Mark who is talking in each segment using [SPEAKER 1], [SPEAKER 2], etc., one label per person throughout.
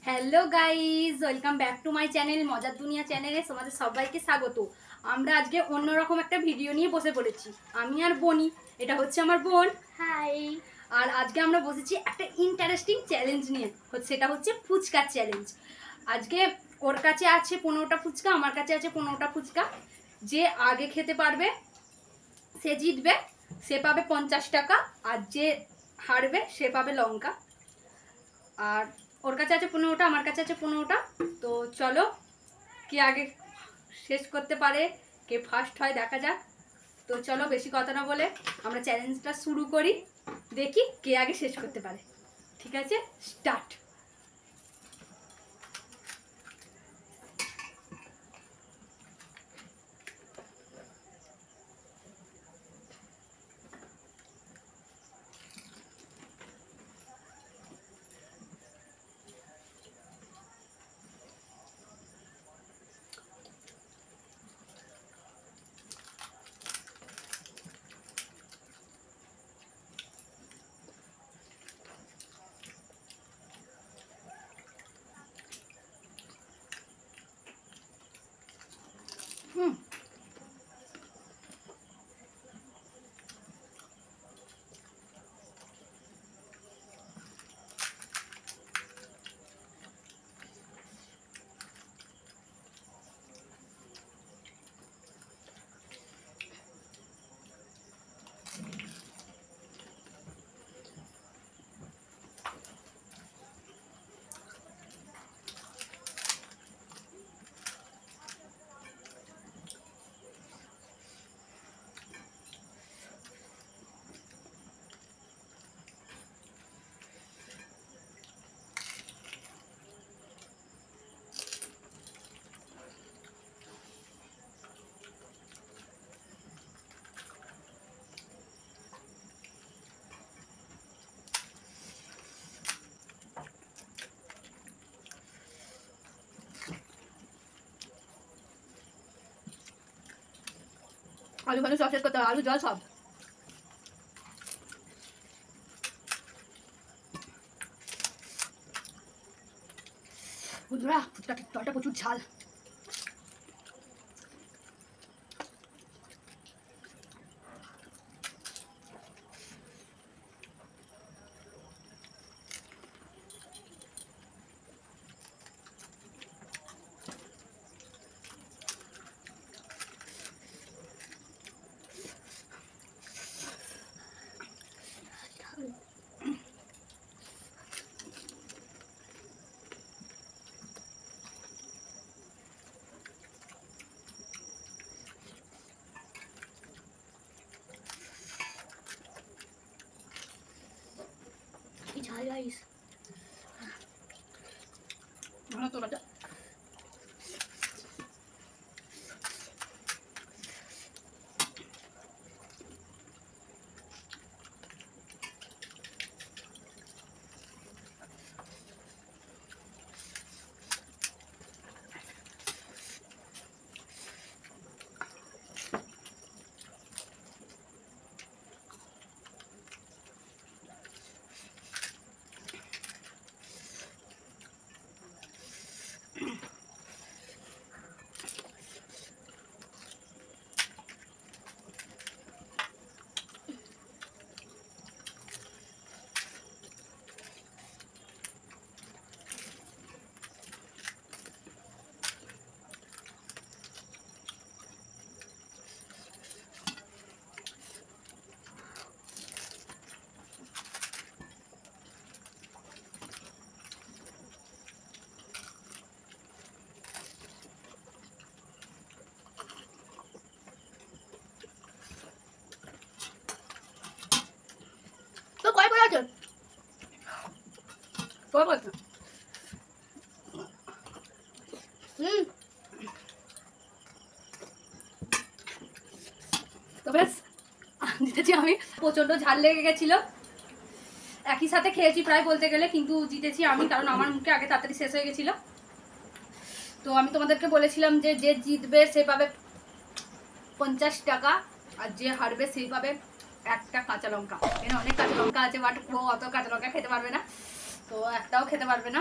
[SPEAKER 1] Hello guys, welcome back to my channel মজার দুনিয়া চ্যানেলে তোমাদের সবাইকে স্বাগত। আমরা আজকে অন্যরকম একটা ভিডিও নিয়ে বসে পড়েছি, আমি আর বনি। এটা হচ্ছে আমার বোন।
[SPEAKER 2] হাই।
[SPEAKER 1] আর আজকে আমরা বসেছি একটা ইন্টারেস্টিং চ্যালেঞ্জ নিয়ে, সেটা হচ্ছে ফুচকা চ্যালেঞ্জ। আজকে ওর কাছে আছে 15টা ফুচকা, আমার কাছে আছে 15টা ফুচকা। যে আগে খেতে পারবে সে জিতবে, সে পাবে 50 টাকা। আর যে হারবে সে পাবে লঙ্কা। আর ওর কাছে আছে 15টা, আমার কাছে আছে 15টা। তো চলো, কে আগে শেষ করতে পারে, কে ফার্স্ট হয় দেখা যাক। তো চলো বেশি কথা না বলে আমরা চ্যালেঞ্জটা শুরু করি, দেখি কে আগে শেষ করতে পারে। ঠিক আছে, স্টার্ট। হুম, আলু ভালো সব শেষ করতে হবে, আলু জল সব। বন্ধুরা, জলটা প্রচুর ঝাল।
[SPEAKER 2] কি ঝাল গাইস।
[SPEAKER 1] ভালো তো বাটা।
[SPEAKER 2] তো কয় করে আছে?
[SPEAKER 1] কয় বলতো? তো বেশ, জিতেছি আমি। প্রচণ্ড ঝাল লেগে গেছিল, একই সাথে খেয়েছি প্রায় বলতে গেলে, কিন্তু জিতেছি আমি, কারণ আমার মুখে আগে তাড়াতাড়ি শেষ হয়ে গেছিলো। তো আমি তোমাদেরকে বলেছিলাম যে যে জিতবে সে পাবে 50 টাকা, আর যে হারবে সে পাবে একটা কাঁচা লঙ্কা। এখানে অনেক কাঁচা লঙ্কা আছে, বাট ও অত কাঁচা লঙ্কা খেতে পারবে না, তো একটাও খেতে পারবে না।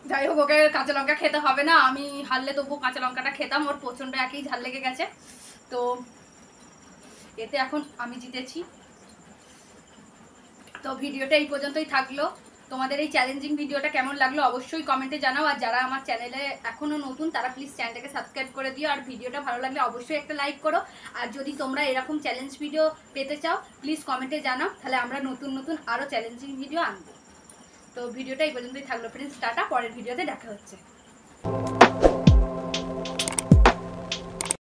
[SPEAKER 1] যাই হোক, ওকে কাঁচা লঙ্কা খেতে হবে না, আমি হারলে তবুও কাঁচা লঙ্কাটা খেতাম, ওর প্রচণ্ড একই ঝাল লেগে গেছে। তো এতে এখন আমি জিতেছি। তো ভিডিওটা এই পর্যন্তই থাকলো। তোমাদের এই চ্যালেঞ্জিং ভিডিওটা কেমন লাগলো অবশ্যই কমেন্টে জানাও। আর যারা আমার চ্যানেলে এখনও নতুন তারা প্লিজ চ্যানেলটাকে সাবস্ক্রাইব করে দিও। আর ভিডিওটা ভালো লাগলে অবশ্যই একটা লাইক করো। আর যদি তোমরা এরকম চ্যালেঞ্জ ভিডিও পেতে চাও প্লিজ কমেন্টে জানাও, তাহলে আমরা নতুন নতুন আরও চ্যালেঞ্জিং ভিডিও আনবো। তো ভিডিওটা এই পর্যন্তই থাকলো ফ্রেন্ডস, টাটা, পরের ভিডিওতে দেখা হচ্ছে।